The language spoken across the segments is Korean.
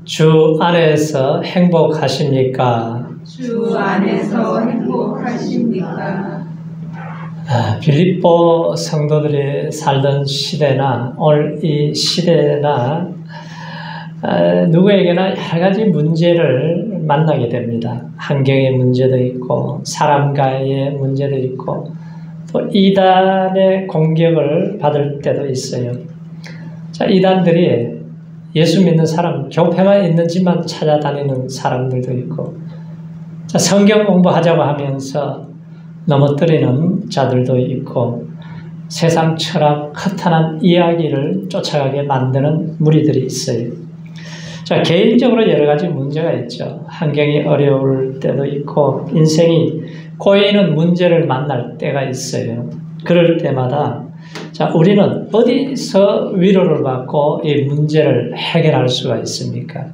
주 안에서 행복하십니까? 주 안에서 행복하십니까? 빌립보 성도들이 살던 시대나 오늘 이 시대나 누구에게나 여러 가지 문제를 만나게 됩니다. 환경의 문제도 있고 사람과의 문제도 있고 또 이단의 공격을 받을 때도 있어요. 자, 이단들이 예수 믿는 사람, 교회만 있는 집만 찾아다니는 사람들도 있고, 자, 성경 공부하자고 하면서 넘어뜨리는 자들도 있고, 세상 철학, 허탄한 이야기를 쫓아가게 만드는 무리들이 있어요. 자, 개인적으로 여러 가지 문제가 있죠. 환경이 어려울 때도 있고, 인생이 꼬이는 문제를 만날 때가 있어요. 그럴 때마다 자, 우리는 어디서 위로를 받고 이 문제를 해결할 수가 있습니까?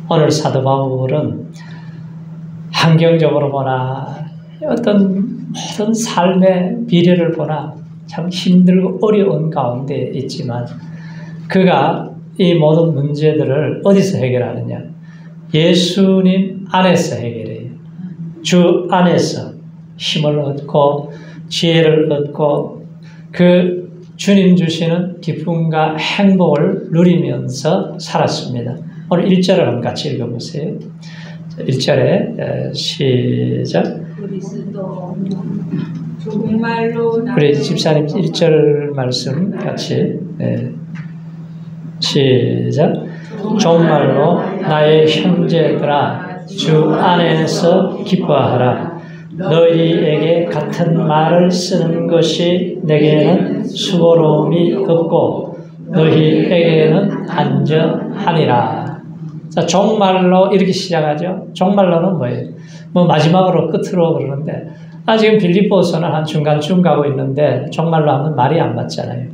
오늘 사도 바울은 환경적으로 보나 어떤 모든 삶의 비례를 보나 참 힘들고 어려운 가운데 있지만 그가 이 모든 문제들을 어디서 해결하느냐? 예수님 안에서 해결해요. 주 안에서 힘을 얻고 지혜를 얻고 그 주님 주시는 기쁨과 행복을 누리면서 살았습니다. 오늘 1절을 한번 같이 읽어보세요. 1절에 시작. 우리 집사님 1절 말씀 같이 시작. 정말로 나의 형제들아 주 안에서 기뻐하라. 너희에게 같은 말을 쓰는 것이 내게는 수고로움이 없고 너희에게는 안전하니라. 자, 종말로 이렇게 시작하죠. 종말로는 뭐예요? 마지막으로 끝으로 그러는데 지금 빌립보서는 한 중간쯤 가고 있는데 종말로 하면 말이 안 맞잖아요.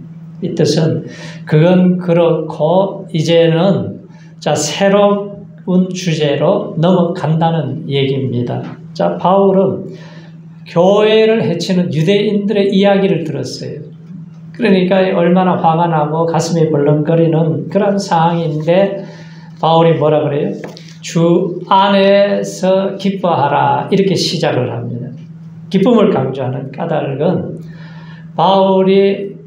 이 뜻은 그건 그렇고 이제는 자, 새로운 주제로 넘어간다는 얘기입니다. 자, 바울은 교회를 해치는 유대인들의 이야기를 들었어요. 그러니까 얼마나 화가 나고 가슴이 벌렁거리는 그런 상황인데 바울이 뭐라 그래요? 주 안에서 기뻐하라 이렇게 시작을 합니다. 기쁨을 강조하는 까닭은 바울이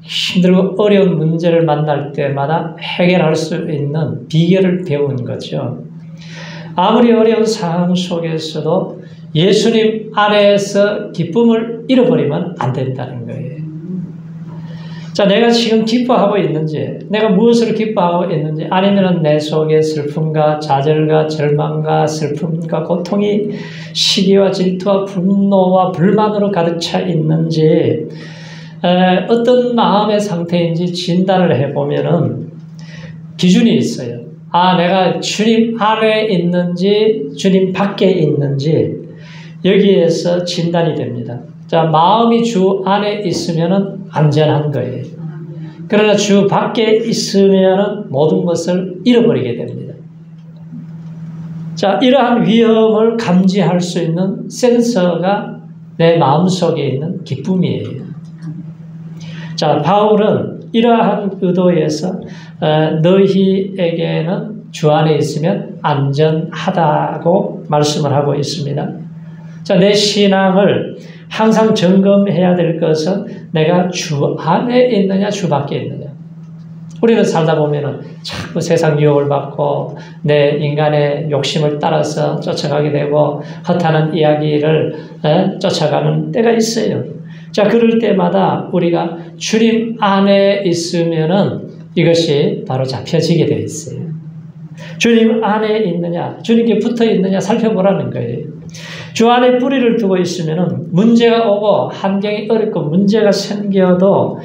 힘들고 어려운 문제를 만날 때마다 해결할 수 있는 비결을 배운 거죠. 아무리 어려운 상황 속에서도 예수님 안에서 기쁨을 잃어버리면 안 된다는 거예요. 자, 내가 지금 기뻐하고 있는지, 내가 무엇을 기뻐하고 있는지, 아니면 내 속에 슬픔과 좌절과 절망과 슬픔과 고통이 시기와 질투와 분노와 불만으로 가득 차 있는지, 어떤 마음의 상태인지 진단을 해보면은 기준이 있어요. 내가 주님 안에 있는지 주님 밖에 있는지 여기에서 진단이 됩니다. 자, 마음이 주 안에 있으면은 안전한 거예요. 그러나 주 밖에 있으면은 모든 것을 잃어버리게 됩니다. 자, 이러한 위험을 감지할 수 있는 센서가 내 마음속에 있는 기쁨이에요. 자, 바울은 이러한 의도에서 너희에게는 주 안에 있으면 안전하다고 말씀을 하고 있습니다. 자, 내 신앙을 항상 점검해야 될 것은 내가 주 안에 있느냐 주 밖에 있느냐. 우리는 살다 보면은 자꾸 세상 유혹을 받고 내 인간의 욕심을 따라서 쫓아가게 되고 허탄한 이야기를 쫓아가는 때가 있어요. 자, 그럴 때마다 우리가 주님 안에 있으면은 이것이 바로 잡혀지게 되어 있어요. 주님 안에 있느냐, 주님께 붙어 있느냐 살펴보라는 거예요. 주 안에 뿌리를 두고 있으면은 문제가 오고 환경이 어렵고 문제가 생겨도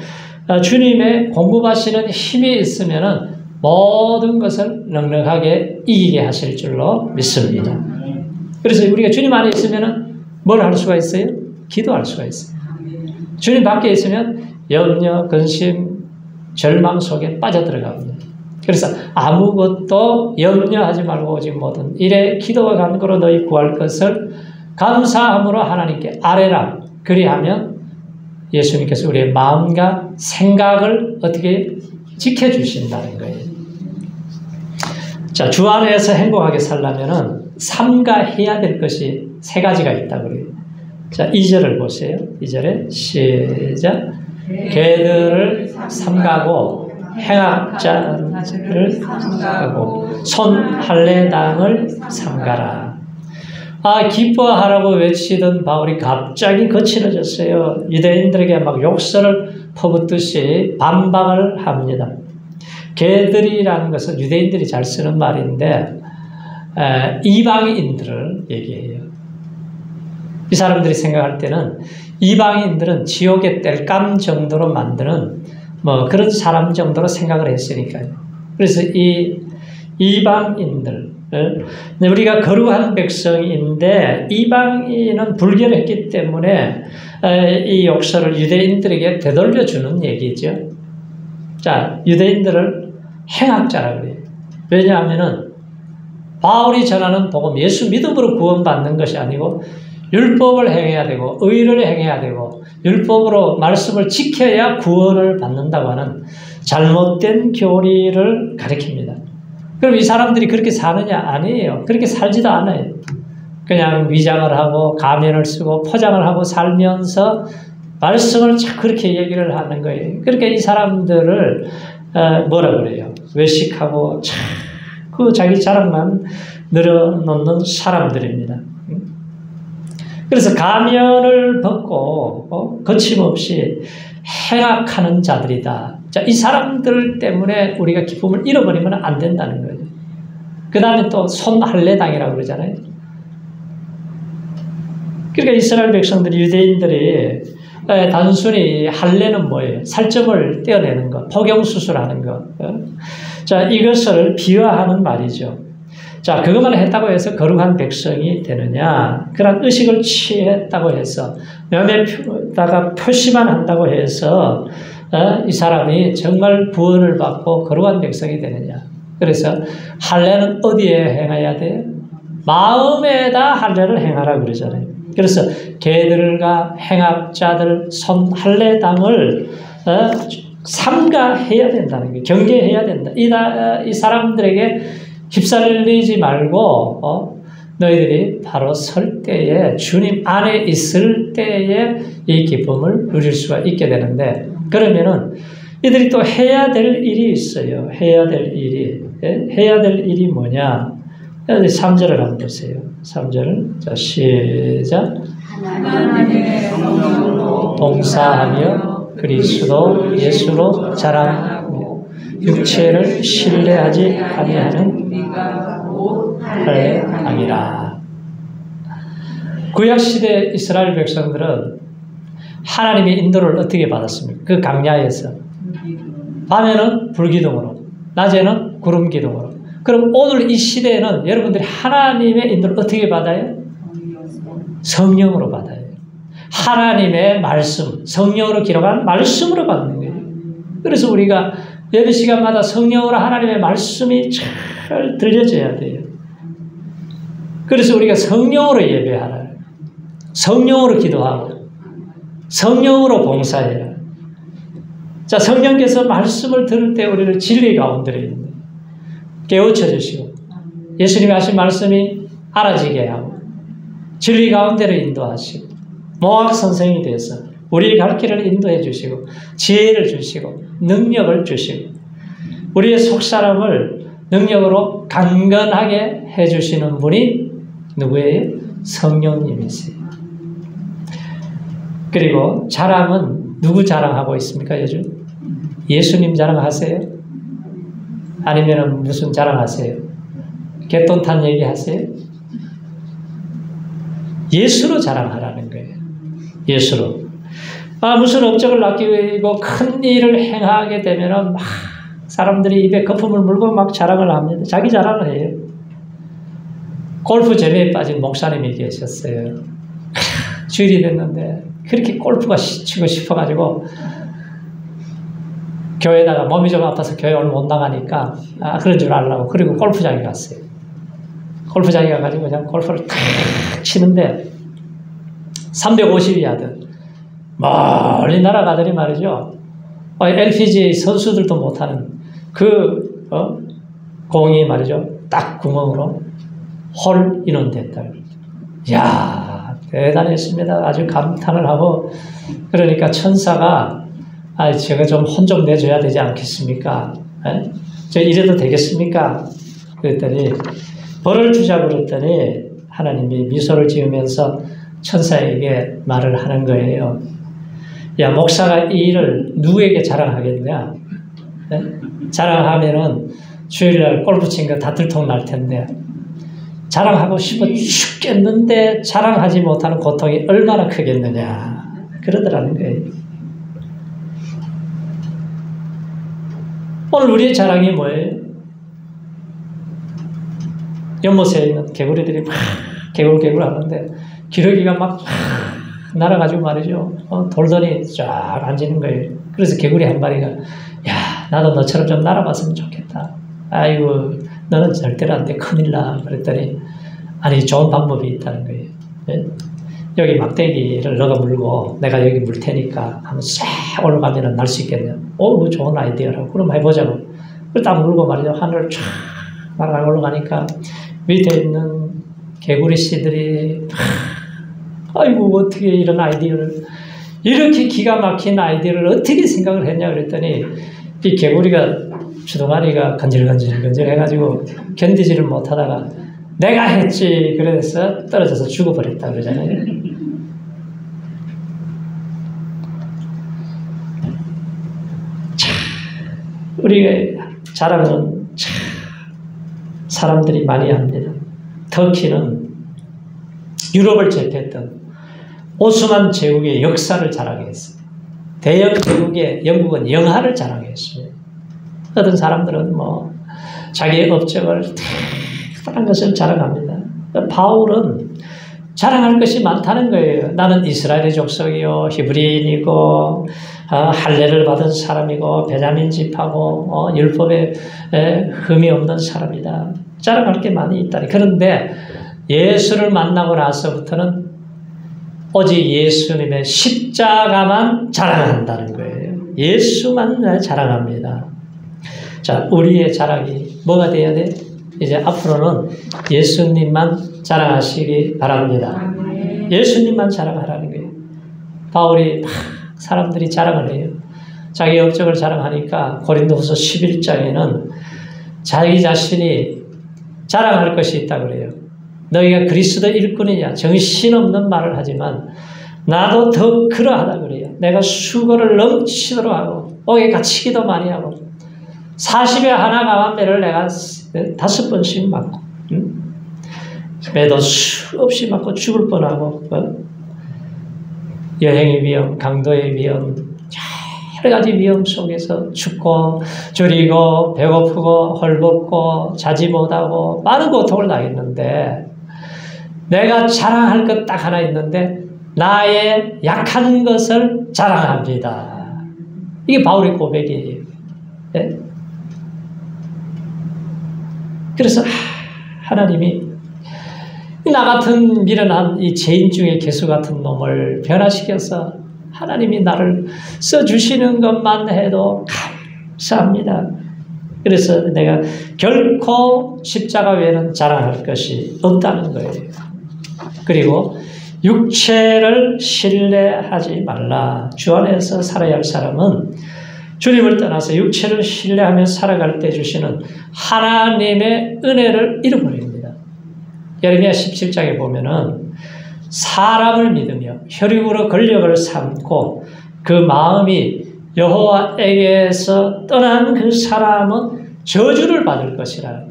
주님의 공급하시는 힘이 있으면은 모든 것을 넉넉하게 이기게 하실 줄로 믿습니다. 그래서 우리가 주님 안에 있으면은 뭘 할 수가 있어요? 기도할 수가 있어요. 주님 밖에 있으면 염려, 근심, 절망 속에 빠져들어갑니다. 그래서 아무것도 염려하지 말고 오직 모든 일에 기도와 간구로 너희 구할 것을 감사함으로 하나님께 아뢰라. 그리하면 예수님께서 우리의 마음과 생각을 어떻게 지켜주신다는 거예요. 자, 주 안에서 행복하게 살려면은 삼가해야 될 것이 세 가지가 있다고 그래요. 자, 2절을 보세요. 2절에 시작. 개들을 삼가고 행악자를 삼가고 손할례당을 삼가라. 아, 기뻐하라고 외치던 바울이 갑자기 거칠어졌어요. 유대인들에게 막 욕설을 퍼붓듯이 반박을 합니다. 개들이라는 것은 유대인들이 잘 쓰는 말인데 이방인들을 얘기해요. 이 사람들이 생각할 때는 이방인들은 지옥의 땔감 정도로 만드는 뭐 그런 사람 정도로 생각을 했으니까요. 그래서 이 이방인들, 우리가 거룩한 백성인데 이방인은 불교를 했기 때문에 이 욕설을 유대인들에게 되돌려주는 얘기죠. 자, 유대인들을 행악자라 그래요. 왜냐하면은 바울이 전하는 복음, 예수 믿음으로 구원받는 것이 아니고 율법을 행해야 되고 의를 행해야 되고 율법으로 말씀을 지켜야 구원을 받는다고 하는 잘못된 교리를 가리킵니다. 그럼 이 사람들이 그렇게 사느냐? 아니에요. 그렇게 살지도 않아요. 그냥 위장을 하고 가면을 쓰고 포장을 하고 살면서 말씀을 자꾸 그렇게 얘기를 하는 거예요. 그러니까 이 사람들을 뭐라 그래요? 외식하고 자꾸 자기 자랑만 늘어놓는 사람들입니다. 그래서 가면을 벗고 거침없이 행악하는 자들이다. 자, 이 사람들 때문에 우리가 기쁨을 잃어버리면 안 된다는 거예요. 그 다음에 또 손할례당이라고 그러잖아요. 그러니까 이스라엘 백성들이, 유대인들이 단순히 할례는 뭐예요? 살점을 떼어내는 것, 포경수술하는 것. 자, 이것을 비유하는 말이죠. 자, 그것만 했다고 해서 거룩한 백성이 되느냐? 그런 의식을 취했다고 해서 몸에다가 표시만 한다고 해서 이 사람이 정말 구원을 받고 거룩한 백성이 되느냐? 그래서 할례는 어디에 행해야 돼요? 마음에다 할례를 행하라 그러잖아요. 그래서 개들과 행악자들 손할례당을 삼가해야 된다는 거예요. 경계해야 된다. 이 사람들에게 휩쓸리지 말고 너희들이 바로 설 때에 주님 안에 있을 때에 이 기쁨을 누릴 수가 있게 되는데, 그러면은 이들이 또 해야 될 일이 있어요. 해야 될 일이 뭐냐? 3절을 한번 보세요. 3절을 자 시작. 하나님의 성령으로 봉사하며 그리스도 예수로 자랑하며 육체를 신뢰하지 아니하는 할례당이라. 구약시대 이스라엘 백성들은 하나님의 인도를 어떻게 받았습니까? 그 강야에서 밤에는 불기둥으로, 낮에는 구름기둥으로. 그럼 오늘 이 시대에는 여러분들이 하나님의 인도를 어떻게 받아요? 성령으로 받아요. 하나님의 말씀, 성령으로 기록한 말씀으로 받는 거예요. 그래서 우리가 예배 시간마다 성령으로 하나님의 말씀이 잘 들려져야 돼요. 그래서 우리가 성령으로 예배하라. 성령으로 기도하고 성령으로 봉사해라. 자, 성령께서 말씀을 들을 때 우리를 진리 가운데 깨우쳐 주시고 예수님이 하신 말씀이 알아지게 하고 진리 가운데로 인도하시고 모학 선생이 되어서 우리의 갈 길을 인도해 주시고 지혜를 주시고 능력을 주시고 우리의 속사람을 능력으로 강건하게 해주시는 분이 누구예요? 성령님이세요. 그리고 자랑은 누구 자랑하고 있습니까? 요즘 예수님 자랑하세요? 아니면 무슨 자랑하세요? 개똥탄 얘기하세요? 예수로 자랑하라는 거예요. 예수로. 무슨 업적을 남기고 큰 일을 행하게 되면은 막 사람들이 입에 거품을 물고 막 자랑을 합니다. 자기 자랑을 해요. 골프 재미에 빠진 목사님이 계셨어요. 주일이 됐는데 그렇게 골프가 치고 싶어가지고 교회에다가 몸이 좀 아파서 교회 오늘 못 나가니까 그런 줄 알라고 그리고 골프장에 갔어요. 골프장에 가가지고 그냥 골프를 탁 치는데 350야드 멀리 날아가더니 말이죠. LPGA 선수들도 못하는 그 공이 말이죠. 딱 구멍으로 홀 인원됐다. 이야, 대단했습니다. 아주 감탄을 하고, 그러니까 천사가, 제가 좀 혼 좀 내줘야 되지 않겠습니까? 저 이래도 되겠습니까? 그랬더니, 벌을 주자고 그랬더니, 하나님이 미소를 지으면서 천사에게 말을 하는 거예요. 야, 목사가 이 일을 누구에게 자랑하겠냐? 자랑하면은 주일날 골프 친 거 다 들통날 텐데, 자랑하고 싶어 죽겠는데 자랑하지 못하는 고통이 얼마나 크겠느냐. 그러더라는 거예요. 오늘 우리의 자랑이 뭐예요? 연못에 있는 개구리들이 막 개굴개굴 하는데 기러기가 막 날아가지고 말이죠. 돌더니 쫙 앉는 거예요. 그래서 개구리 한 마리가, 야, 나도 너처럼 좀 날아봤으면 좋겠다. 아이고, 너는 절대로 안 돼. 큰일 나. 그랬더니, 아니, 좋은 방법이 있다는 거예요. 네? 여기 막대기를 너가 물고 내가 여기 물 테니까 한번 싹 올라가면 날 수 있겠냐. 오, 좋은 아이디어라고. 그럼 해보자고. 그걸 딱 물고 말이죠. 하늘을 쫙 날아가 올라가니까 밑에 있는 개구리 씨들이, 아이고, 어떻게 이런 아이디어를, 이렇게 기가 막힌 아이디어를 어떻게 생각을 했냐 그랬더니, 이 개구리가 주둥아리가 건질건질 해가지고 견디지를 못하다가 내가 했지 그래서 떨어져서 죽어버렸다 그러잖아요. 참, 우리가 자랑은 참 사람들이 많이 합니다. 터키는 유럽을 제패했던 오스만 제국의 역사를 자랑했어요. 대영 제국의 영국은 영하를 자랑했습니다. 어떤 사람들은 뭐 자기의 업적을 특별한 것을 자랑합니다. 바울은 자랑할 것이 많다는 거예요. 나는 이스라엘의 족속이요, 히브리인이고, 할례를 받은 사람이고, 베냐민 집하고, 율법에 흠이 없는 사람이다. 자랑할 게 많이 있다니. 그런데 예수를 만나고 나서부터는 오직 예수님의 십자가만 자랑한다는 거예요. 예수만 자랑합니다. 자, 우리의 자랑이 뭐가 돼야 돼? 이제 앞으로는 예수님만 자랑하시기 바랍니다. 예수님만 자랑하라는 거예요. 바울이 막 사람들이 자랑을 해요. 자기 업적을 자랑하니까 고린도후서 11장에는 자기 자신이 자랑할 것이 있다고 그래요. 너희가 그리스도 일꾼이냐 정신없는 말을 하지만 나도 더 그러하다 그래요. 내가 수고를 넘치도록 하고 옥에 갇히기도 많이 하고 40에 하나 가만배를 내가 5번씩 맞고 매도 수없이 맞고 죽을 뻔하고 여행의 위험, 강도의 위험, 여러 가지 위험 속에서 춥고 졸이고 배고프고 헐벗고 자지 못하고 많은 고통을 당했는데 내가 자랑할 것 딱 하나 있는데 나의 약한 것을 자랑합니다. 이게 바울의 고백이에요. 네? 그래서 하나님이 나 같은 미련한 이 죄인 중에 개수 같은 놈을 변화시켜서 하나님이 나를 써주시는 것만 해도 감사합니다. 그래서 내가 결코 십자가 외에는 자랑할 것이 없다는 거예요. 그리고 육체를 신뢰하지 말라. 주 안에서 살아야 할 사람은 주님을 떠나서 육체를 신뢰하며 살아갈 때 주시는 하나님의 은혜를 잃어버립니다. 예레미야 17장에 보면은 사람을 믿으며 혈육으로 권력을 삼고 그 마음이 여호와에게서 떠난 그 사람은 저주를 받을 것이라.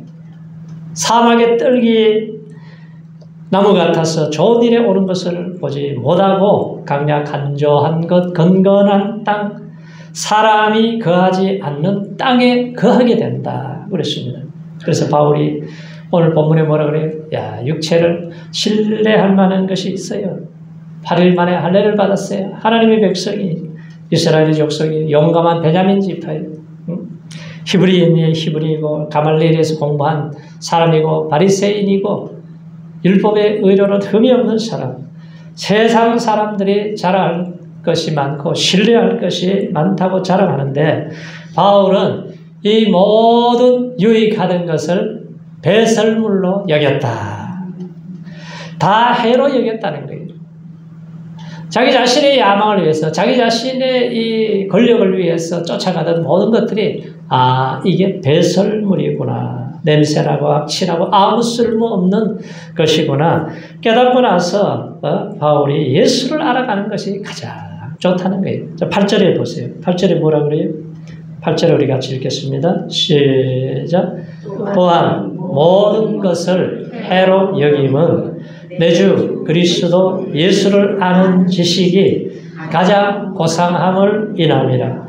사막의 떨기 나무 같아서 좋은 일에 오는 것을 보지 못하고 강약 간조한 것 건건한 땅 사람이 거하지 않는 땅에 거하게 된다 그랬습니다. 그래서 바울이 오늘 본문에 뭐라 그래요? 야, 육체를 신뢰할 만한 것이 있어요. 8일 만에 할례를 받았어요. 하나님의 백성이 이스라엘의 족속이 용감한 베냐민 지파예요. 히브리인이 히브리이고 가말리엘에서 공부한 사람이고 바리새인이고 율법의 의로는 흠이 없는 사람. 세상 사람들이 자랑할 것이 많고 신뢰할 것이 많다고 자랑하는데 바울은 이 모든 유익하던 것을 배설물로 여겼다. 다 해로 여겼다는 거예요. 자기 자신의 야망을 위해서, 자기 자신의 이 권력을 위해서 쫓아가던 모든 것들이 이게 배설물이구나. 냄새나고 악취나고 아무 쓸모없는 것이구나. 깨닫고 나서 바울이 예수를 알아가는 것이 가장 좋다는 거예요. 8절에 보세요. 8절에 뭐라 그래요? 8절에 우리 같이 읽겠습니다. 시작. 또한 모든 것을 해로 여김은 내 주 그리스도 예수를 아는 지식이 가장 고상함을 인함이라.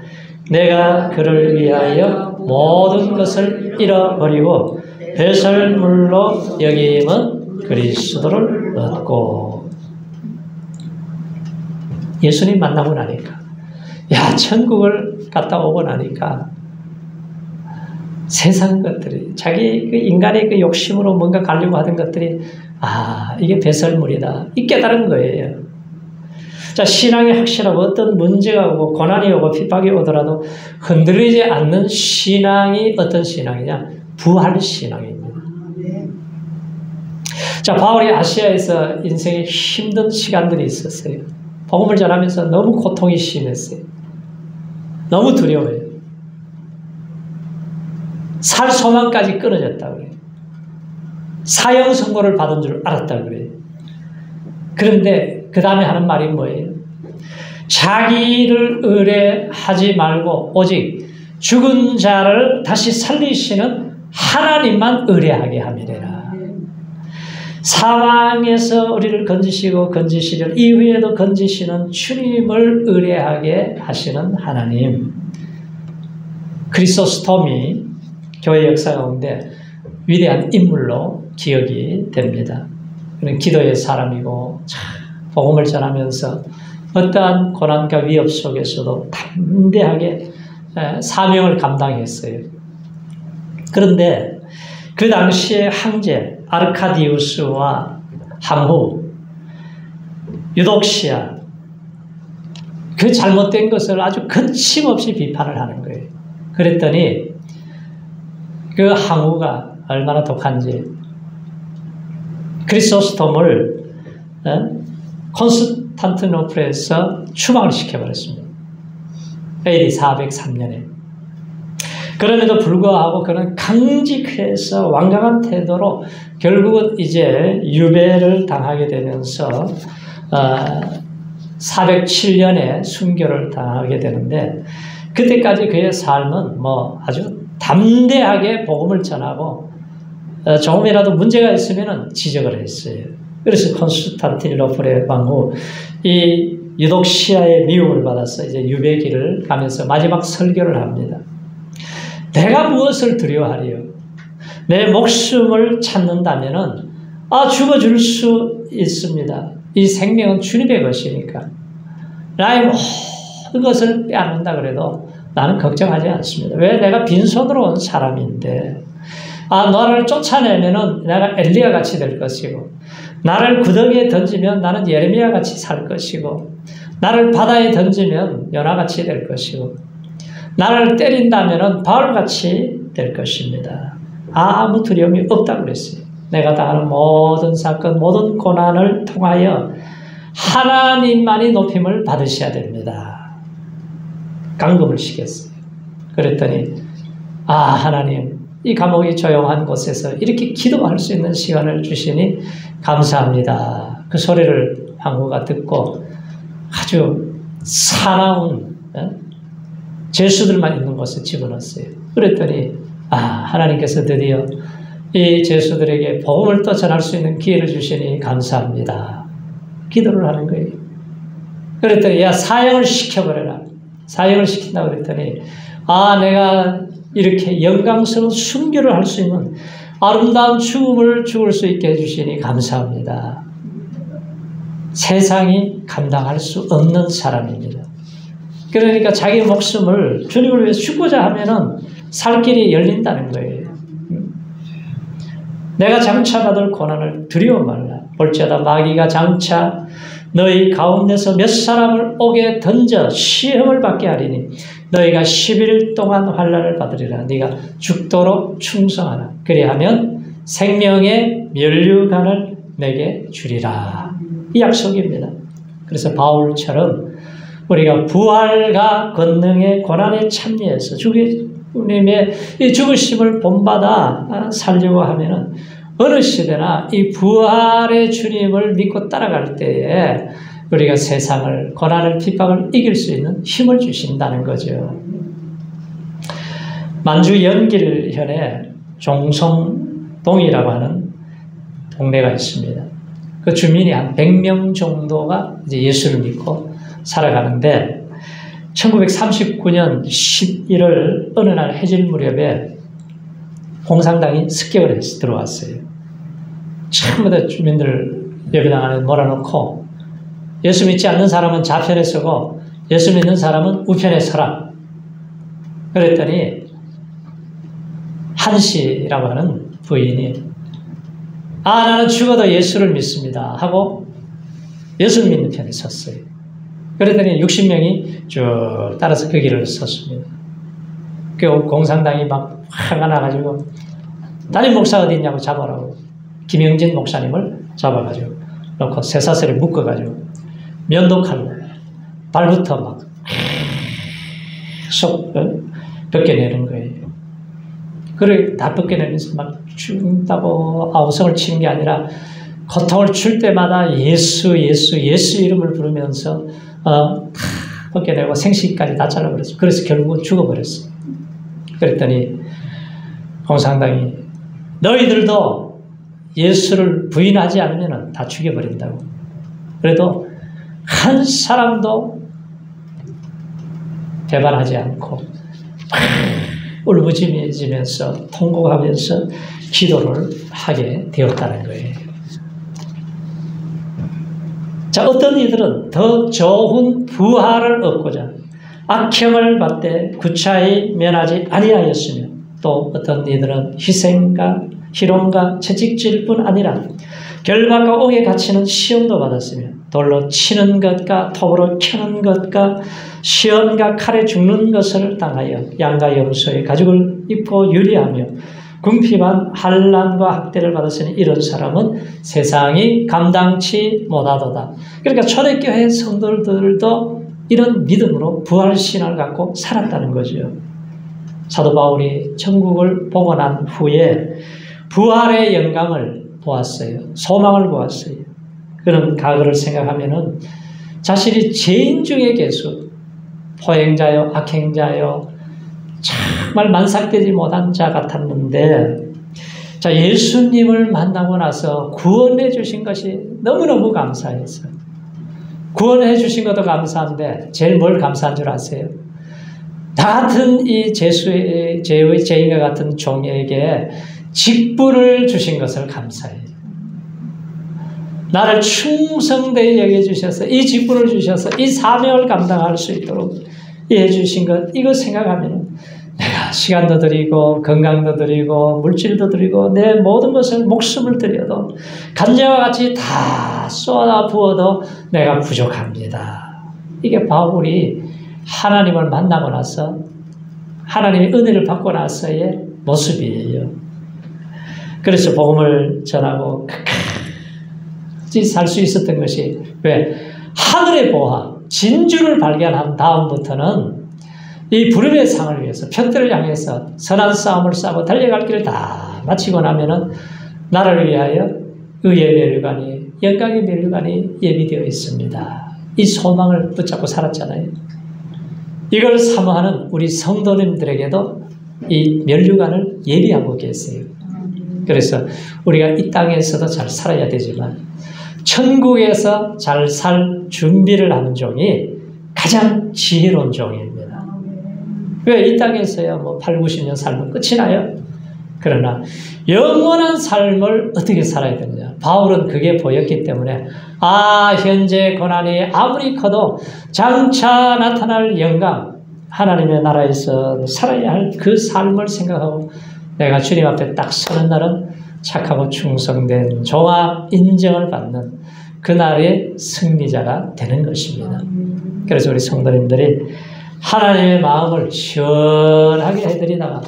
내가 그를 위하여 모든 것을 잃어버리고 배설물로 여김은 그리스도를 얻고. 예수님 만나고 나니까, 천국을 갔다 오고 나니까 세상 것들이, 자기 그 인간의 그 욕심으로 뭔가 가려고 하던 것들이 이게 배설물이다. 이 깨달은 거예요. 자, 신앙이 확실하고 어떤 문제가 오고 고난이 오고 핍박이 오더라도 흔들리지 않는 신앙이 어떤 신앙이냐? 부활 신앙입니다. 자, 바울이 아시아에서 인생에 힘든 시간들이 있었어요. 복음을 전하면서 너무 고통이 심했어요. 너무 두려워요. 살 소망까지 끊어졌다고 그래요. 사형 선고를 받은 줄 알았다고 그래요. 그런데 그 다음에 하는 말이 뭐예요? 자기를 의뢰하지 말고 오직 죽은 자를 다시 살리시는 하나님만 의뢰하게 함이래라. 사망에서 우리를 건지시려 이후에도 건지시는 주님을 의뢰하게 하시는 하나님. 크리소스톰이 교회 역사 가운데 위대한 인물로 기억이 됩니다. 그는 기도의 사람이고 복음을 전하면서 어떠한 고난과 위협 속에서도 담대하게 사명을 감당했어요. 그런데 그 당시에 황제 아르카디우스와 항후 유독시아, 그 잘못된 것을 아주 거침없이 비판을 하는 거예요. 그랬더니 그 항우가 얼마나 독한지 크리소스톰을 콘스탄티노플에서 추방을 시켜버렸습니다. AD 403년에. 그럼에도 불구하고 그는 강직해서 완강한 태도로 결국은 이제 유배를 당하게 되면서 407년에 순교를 당하게 되는데, 그때까지 그의 삶은 아주 담대하게 복음을 전하고 조금이라도 문제가 있으면 지적을 했어요. 그래서 콘스탄티노플의 왕후 이 유독시아의 미움을 받아서 이제 유배기를 가면서 마지막 설교를 합니다. 내가 무엇을 두려워하리요? 내 목숨을 찾는다면은 죽어줄 수 있습니다. 이 생명은 주님의 것이니까. 나의 모든 것을 빼앗는다 그래도 나는 걱정하지 않습니다. 왜? 내가 빈손으로 온 사람인데, 너를 쫓아내면은 내가 엘리야 같이 될 것이고, 나를 구덩이에 던지면 나는 예레미야 같이 살 것이고, 나를 바다에 던지면 요나 같이 될 것이고, 나를 때린다면은 바울 같이 될 것입니다. 아무 두려움이 없다고 그랬어요. 내가 당하는 모든 사건, 모든 고난을 통하여 하나님만이 높임을 받으셔야 됩니다. 강금을 시켰어요. 그랬더니 하나님, 이 감옥이 조용한 곳에서 이렇게 기도할 수 있는 시간을 주시니 감사합니다. 그 소리를 항우가 듣고 아주 사나운 죄수들만 있는 곳에 집어넣었어요. 그랬더니 하나님께서 드디어 이 죄수들에게 복음을 또 전할 수 있는 기회를 주시니 감사합니다. 기도를 하는 거예요. 그랬더니 사형을 시켜버려라. 사형을 시킨다고 그랬더니 내가 이렇게 영광스러운 순교를 할 수 있는 아름다운 죽음을 죽을 수 있게 해주시니 감사합니다. 세상이 감당할 수 없는 사람입니다. 그러니까 자기 목숨을 주님을 위해서 죽고자 하면은 살 길이 열린다는 거예요. 내가 장차받을 고난을 두려워 말라. 볼지어다 마귀가 장차 너희 가운데서 몇 사람을 옥에 던져 시험을 받게 하리니 너희가 10일 동안 환난을 받으리라. 네가 죽도록 충성하라. 그리하면 생명의 면류관을 내게 주리라. 이 약속입니다. 그래서 바울처럼 우리가 부활과 권능의 고난에 참여해서 주님의 이 죽으심을 본받아 살려고 하면은 어느 시대나 이 부활의 주님을 믿고 따라갈 때에 우리가 세상을, 고난을, 핍박을 이길 수 있는 힘을 주신다는 거죠. 만주 연길현에 종성동이라고 하는 동네가 있습니다. 그 주민이 한 100명 정도가 이제 예수를 믿고 살아가는데 1939년 11월 어느 날 해질 무렵에 공산당이 습격을 해서 들어왔어요. 전부 다 주민들 예배당 안에 몰아놓고 예수 믿지 않는 사람은 좌편에 서고 예수 믿는 사람은 우편에 서라. 그랬더니 한씨라고 하는 부인이 나는 죽어도 예수를 믿습니다 하고 예수 믿는 편에 섰어요. 그랬더니 60명이 쭉 따라서 그 길을 섰습니다. 그 공산당이 막 화가 나가지고 담임 목사 어디 있냐고 잡아라고 김영진 목사님을 잡아가지고 놓고 쇠사슬에 묶어가지고 면도칼로 발부터 막 쏙 벗겨내는 거예요. 그걸 다 벗겨내면서 막 죽다고 아우성을 치는 게 아니라 고통을 줄 때마다 예수 이름을 부르면서 벗겨내고 생식까지 다 잘라버렸어요. 그래서 결국은 죽어버렸어요. 그랬더니 공산당이 너희들도 예수를 부인하지 않으면 다 죽여버린다고. 그래도 한 사람도 배반하지 않고 울부짖으면서 통곡하면서 기도를 하게 되었다는 거예요. 자, 어떤 이들은 더 좋은 부활을 얻고자 악형을 받되 구차히 면하지 아니하였으며 또 어떤 이들은 희생과 희롱과 채찍질뿐 아니라 결박과 옥에 갇히는 시험도 받았으며 돌로 치는 것과 톱으로 켜는 것과 시험과 칼에 죽는 것을 당하여 양과 염소의 가죽을 입고 유리하며 궁핍한 환난과 학대를 받았으니 이런 사람은 세상이 감당치 못하도다. 그러니까 초대교회 성도들도 이런 믿음으로 부활신앙을 갖고 살았다는 거죠. 사도 바울이 천국을 보고 난 후에 부활의 영광을 보았어요. 소망을 보았어요. 그런 과거를 생각하면은 자신이 죄인 중에 계수, 포행자요, 악행자요, 정말 만삭되지 못한 자 같았는데, 자, 예수님을 만나고 나서 구원해 주신 것이 너무너무 감사했어요. 구원해 주신 것도 감사한데, 제일 뭘 감사한 줄 아세요? 나 같은 이 죄인과 같은 종에게 직분을 주신 것을 감사해요. 나를 충성되게 여겨주셔서 이 직분을 주셔서 이 사명을 감당할 수 있도록 해주신 것, 이거 생각하면 내가 시간도 드리고 건강도 드리고 물질도 드리고 내 모든 것을 목숨을 드려도 간제와 같이 다 쏟아 부어도 내가 부족합니다. 이게 바울이 하나님을 만나고 나서 하나님의 은혜를 받고 나서의 모습이에요. 그래서 복음을 전하고 살 수 있었던 것이 왜? 하늘의 보화, 진주를 발견한 다음부터는 이 부름의 상을 위해서 표대를 향해서 선한 싸움을 싸고 달려갈 길을 다 마치고 나면은 나를 위하여 의의 면류관이, 영광의 면류관이 예비되어 있습니다. 이 소망을 붙잡고 살았잖아요. 이걸 사모하는 우리 성도님들에게도 이 면류관을 예비하고 계세요. 그래서 우리가 이 땅에서도 잘 살아야 되지만 천국에서 잘 살 준비를 하는 종이 가장 지혜로운 종입니다. 왜? 이 땅에서야 뭐 8, 90년 살면 끝이 나요. 그러나 영원한 삶을 어떻게 살아야 되느냐. 바울은 그게 보였기 때문에 현재 고난이 아무리 커도 장차 나타날 영광, 하나님의 나라에서 살아야 할 그 삶을 생각하고 내가 주님 앞에 딱 서는 날은 착하고 충성된 종아 인정을 받는 그날의 승리자가 되는 것입니다. 그래서 우리 성도님들이 하나님의 마음을 시원하게 해드리다가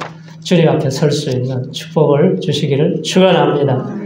주님 앞에 설 수 있는 축복을 주시기를 축원합니다.